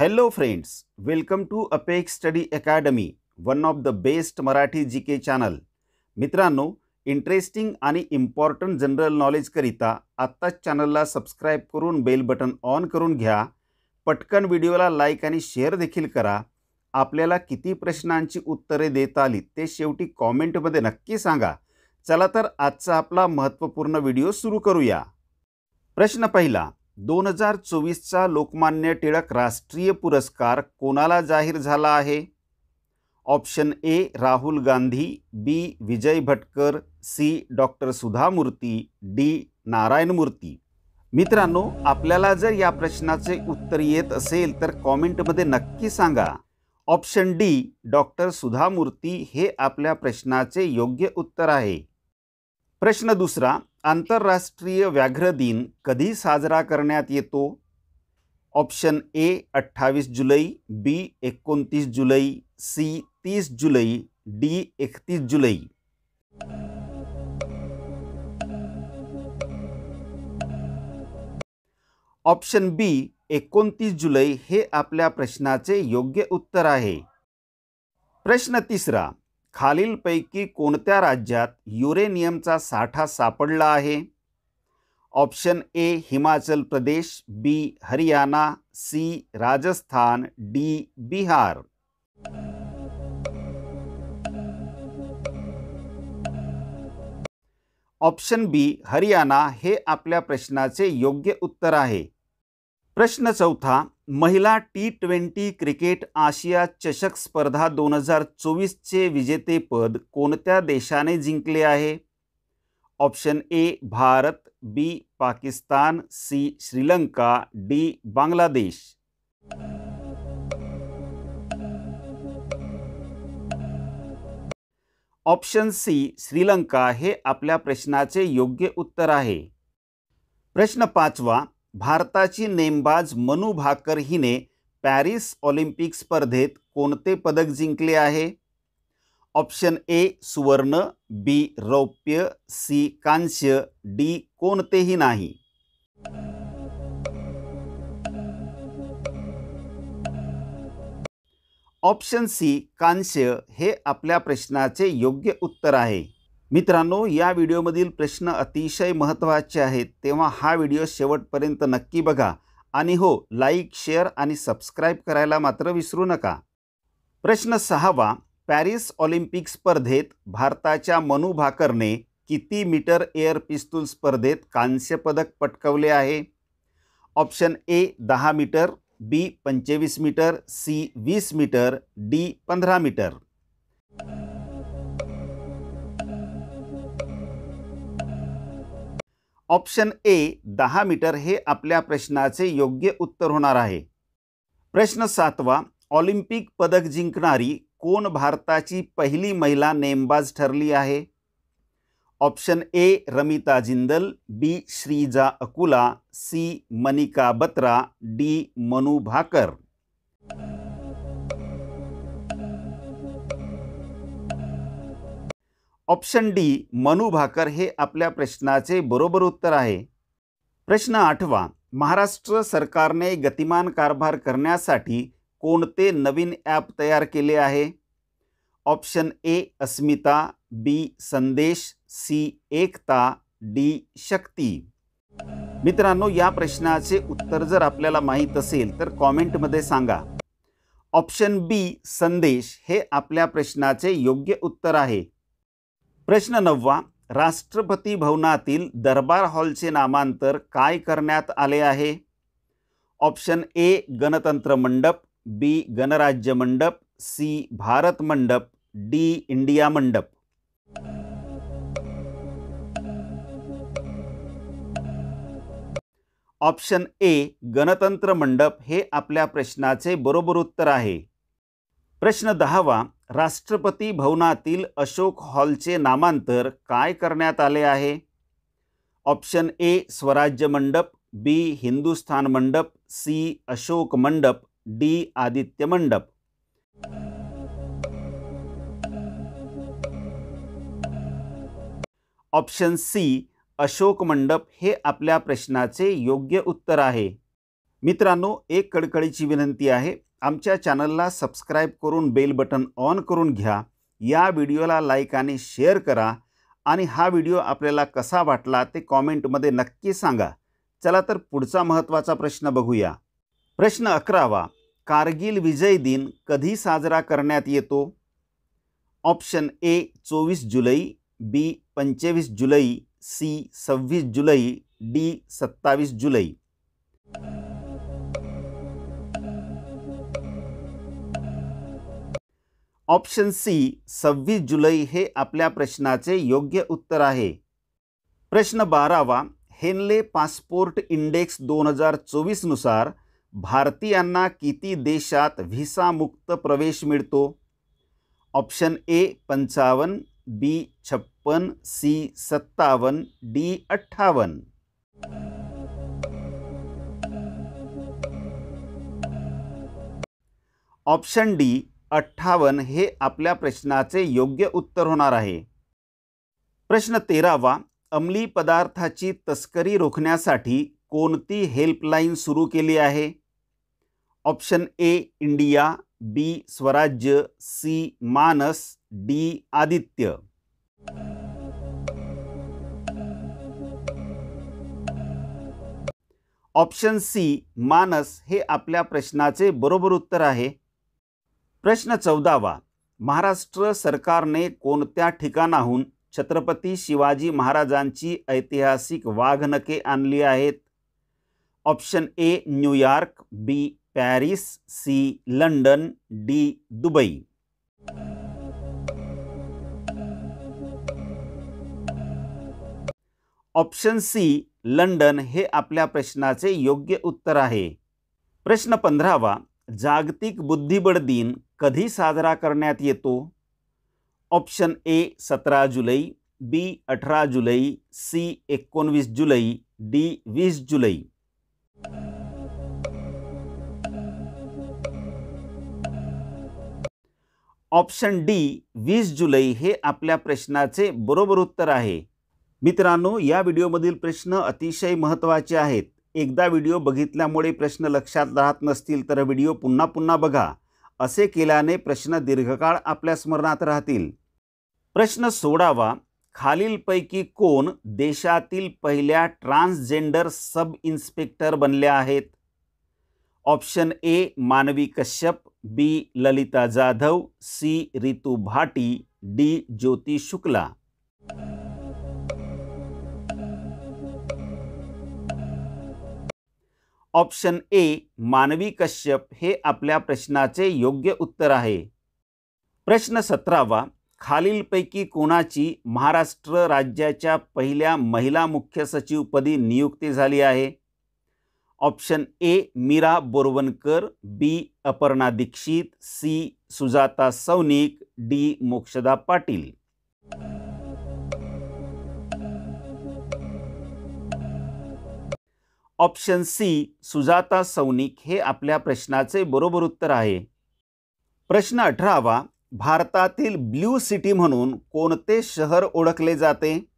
Hello friends, welcome to Apex Study Academy, one of the best Marathi GK channel. मित्रांनो, interesting आणि important general knowledge करिता आत्ताच चॅनलला subscribe करून bell button on करून घ्या. पटकन व्हिडिओला लाईक आणि शेअर देखील करा. आपल्याला किती प्रश्नांची उत्तरे देता आली ते शेवटी कमेंटमध्ये नक्की सांगा. चला तर आजचा आपला महत्त्वपूर्ण व्हिडिओ सुरू करूया. प्रश्न पहिला, 2024चा लोकमान्य टिळक राष्ट्रीय पुरस्कार कोणाला जाहीर झाला आहे? Option A Rahul Gandhi, B Vijay Bhatkar, C doctor Sudha Murthy, D Narayan मूर्ती. मित्रांनो, आपल्याला जर या प्रश्नाचे उत्तर येत असेल तर कमेंटमध्ये नक्की सांगा. ऑप्शन डी डॉक्टर सुधा मूर्ती हे आपल्या प्रश्नाचे योग्य उत्तर आहे. प्रश्न दुसरा, आंतरराष्ट्रीय व्याघ्र दिन कधी साजरा करण्यात येतो? ऑप्शन ए 28 जुलै, बी 29 जुलै, सी 30 जुलै, डी 31 जुलै. ऑप्शन बी 29 जुलै हे आपल्या प्रश्नाचे योग्य उत्तर आहे. प्रश्न तिसरा, खालीलपैकी कोणत्या राज्यात युरेनियमचा साठा सापडला आहे? Option A Himachal Pradesh, B Haryana, C Rajasthan, D Bihar. Option B Haryana हे आपल्या प्रश्नाचे योग्य उत्तर आहे. प्रश्न चौथा, महिला T20 क्रिकेट आशिया चषक स्पर्धा 2024चे विजेतेपद कोणत्या देशाने जिंकले आहे? Option A Bharat, B Pakistan, C Sri Lanka, D Bangladesh. Option C Sri Lanka हे आपल्या प्रश्नाचे योग्य उत्तर आहे. प्रश्न पाचवा, भारताची नेमबाज मनू भाकर हिने पॅरिस ऑलिम्पिक स्पर्धेत कोणते पदक जिंकले आहे? ऑप्शन ए सुवर्ण, बी रौप्य, सी कांस्य, डी कोणतेही नाही. ऑप्शन सी कांस्य हे आपल्या प्रश्नाचे योग्य उत्तर आहे. मित्रांनो, या व्हिडिओमधील प्रश्न अतिशय महत्त्वाचे आहेत, तेव्हा हा व्हिडिओ शेवटपर्यंत नक्की बघा आणि हो, लाईक, शेअर आणि सबस्क्राईब करायला मात्र विसरू नका. प्रश्न सहावा, पॅरिस ऑलिम्पिक स्पर्धेत भारताच्या मनू भाकरने किती मीटर एअर पिस्तूल स्पर्धेत कांस्य पदक पटकावले आहे? Option A 10 metre, B 25 metre, C 20 metre, D 15 metre. Option A 10 metre हे आपल्या प्रश्नाचे योग्य उत्तर होणार आहे. प्रश्न सातवा, ऑलिम्पिक पदक जिंकणारी कोण भारताची पहिली महिला नेमबाज ठरली आहे? Option A Ramita Jindal, B Shreeja Akula, C Manika Batra, D Manu Bhaker. Option D Manu भाकर हे आपल्या प्रश्नाचे बरोबर उत्तर आहे. प्रश्न आठवा, महाराष्ट्र सरकारने गतिमान कारभार करण्यासाठी कोणते नवीन ॲप तयार केले आहे? ऑप्शन ए अस्मिता, बी संदेश, सी एकता, डी शक्ती. मित्रांनो, या प्रश्नाचे उत्तर जर आपल्याला माहीत असेल तर कमेंटमध्ये सांगा. ऑप्शन बी संदेश हे आपल्या प्रश्नाचे योग्य उत्तर आहे. प्रश्न नववा, राष्ट्रपती भवनातील दरबार हॉलचे नामांतर काय करण्यात आले आहे? ऑप्शन ए गणतंत्र मंडप, बी गणराज्य मंडप, सी भारत मंडप, डी इंडिया मंडप. ऑप्शन ए गणतंत्र मंडप हे आपल्या प्रश्नाचे बरोबर उत्तर आहे. प्रश्न दहावा, राष्ट्रपती भवनातील अशोक हॉलचे नामांतर काय करण्यात आले आहे? ऑप्शन ए स्वराज्य मंडप, बी हिंदुस्थान मंडप, सी अशोक मंडप, डी आदित्य मंडप. ऑप्शन सी अशोक मंडप हे आपल्या प्रश्नाचे योग्य उत्तर आहे. मित्रांनो, एक कळकळीची विनंती आहे, आमच्या चॅनलला सबस्क्राईब करून बेल बटन ऑन करून घ्या. या व्हिडिओला लाईक आणि शेअर करा आणि हा व्हिडिओ आपल्याला कसा वाटला ते कॉमेंटमध्ये नक्की सांगा. चला तर पुढचा महत्त्वाचा प्रश्न बघूया. प्रश्न 11वा. कारगिल विजय दिन कधी साजरा करण्यात येतो? ऑप्शन ए 24 जुलै, बी 25 जुलै, सी 26 जुलै, डी 27 जुलै. ऑप्शन सी 26 जुलै हे आपल्या प्रश्नाचे योग्य उत्तर आहे. प्रश्न 12वा. हेनले पासपोर्ट इंडेक्स 2024 नुसार भारतीयांना किती देशात व्हिसा मुक्त प्रवेश मिळतो? Option A 55, B 56, C 57, D 58. Option D 58 हे आपल्या प्रश्नाचे योग्य उत्तर होणार आहे. प्रश्न 13वा. अंमली पदार्थाची तस्करी रोखण्यासाठी कोणती हेल्पलाईन सुरू केली आहे? ऑप्शन ए इंडिया, बी स्वराज्य, सी मानस, डी आदित्य. ऑप्शन सी मानस हे आपल्या प्रश्नाचे बरोबर उत्तर आहे. प्रश्न 14वा. महाराष्ट्र सरकारने कोणत्या ठिकाणाहून छत्रपती शिवाजी महाराजांची ऐतिहासिक वाघनखे आणली आहेत? Option A New York, B Paris, C London, D Dubai. Option C London हे आपल्या प्रश्नाचे योग्य उत्तर आहे. प्रश्न 15वा. जागतिक बुद्धिबळ दिन कधी साजरा करण्यात येतो? ऑप्शन ए 17 जुलै, बी 18 जुलै, सी 19 जुलै, डी 20 जुलै. ऑप्शन डी 20 जुलै हे आपल्या प्रश्नाचे बरोबर उत्तर आहे. मित्रांनो, या व्हिडिओमधील प्रश्न अतिशय महत्त्वाचे आहेत. एकदा व्हिडिओ बघितल्यामुळे प्रश्न लक्षात राहत नसतील तर व्हिडिओ पुन्हा पुन्हा बघा. असे केल्याने प्रश्न दीर्घकाळ आपल्या स्मरणात राहतील. प्रश्न 16वा. खालीलपैकी कोण देशातील पहिल्या ट्रान्सजेंडर सब इन्स्पेक्टर बनल्या आहेत? Option A Manvi Kashyap, B Lalita Jadhav, C Ritu Bhati, D Jyoti Shukla. Option A Manvi Kashyap हे आपल्या प्रश्नाचे योग्य उत्तर आहे. प्रश्न 17वा. खालीलपैकी कोणाची महाराष्ट्र राज्याच्या पहिल्या महिला मुख्य सचिवपदी नियुक्ती झाली आहे? Option A Meera Borwankar, B Aparna Dixit, C Sujata Saunik, D Mokshada Patil. Option C Sujata Saunik हे आपल्या प्रश्नाचे बरोबर उत्तर आहे. प्रश्न 18वा. भारतातील ब्ल्यू सिटी म्हणून कोणते शहर ओळखले जाते?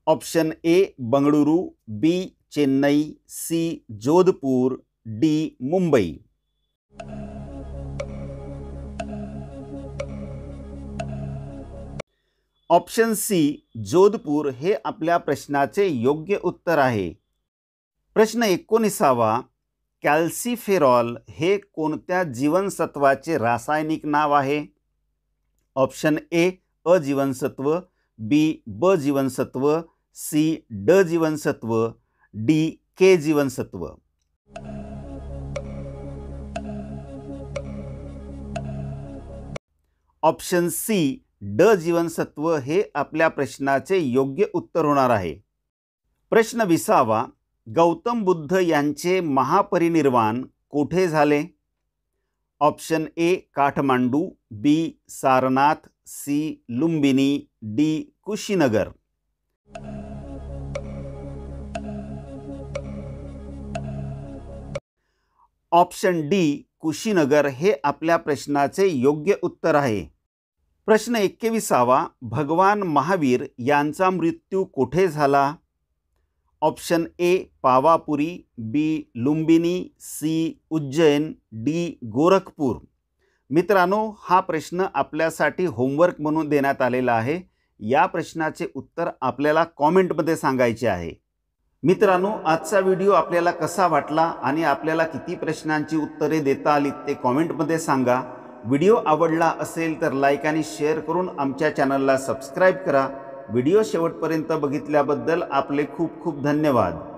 Option A Bengaluru, B Chennai, C Jodhpur, D Mumbai. Option C Jodhpur हे आपल्या प्रश्नाचे योग्य उत्तर आहे. प्रश्न 19वा. कॅल्सिफेरॉल हे कोणत्या जीवनसत्वाचे रासायनिक नाव आहे? ऑप्शन ए अ जीवनसत्व, बी ब जीवनसत्व, सी ड जीवनसत्व, डी के जीवनसत्व. ऑप्शन सी ड जीवनसत्व हे आपल्या प्रश्नाचे योग्य उत्तर होणार आहे. प्रश्न 20वा. गौतम बुद्ध यांचे महापरिनिर्वाण कोठे झाले? Option A Kathmandu, B Sarnath, C Lumbini, D Kushinagar. Option D Kushinagar हे आपल्या प्रश्नाचे योग्य उत्तर आहे. प्रश्न 21वा. भगवान महावीर यांचा मृत्यू कोठे झाला? Option A Pawapuri, B Lumbini, C Ujjain, D Gorakhpur. मित्रांनो, हा प्रश्न आपल्यासाठी होमवर्क म्हणून देण्यात आलेला आहे. या प्रश्नाचे उत्तर आपल्याला कॉमेंटमध्ये सांगायचे आहे. मित्रांनो, आजचा व्हिडिओ आपल्याला कसा वाटला आणि आपल्याला किती प्रश्नांची उत्तरे देता आली ते कॉमेंटमध्ये सांगा. व्हिडिओ आवडला असेल तर लाईक आणि शेअर करून आमच्या चॅनलला सबस्क्राईब करा. व्हिडिओ शेवटपर्यंत बघितल्याबद्दल आपले खूप खूप धन्यवाद.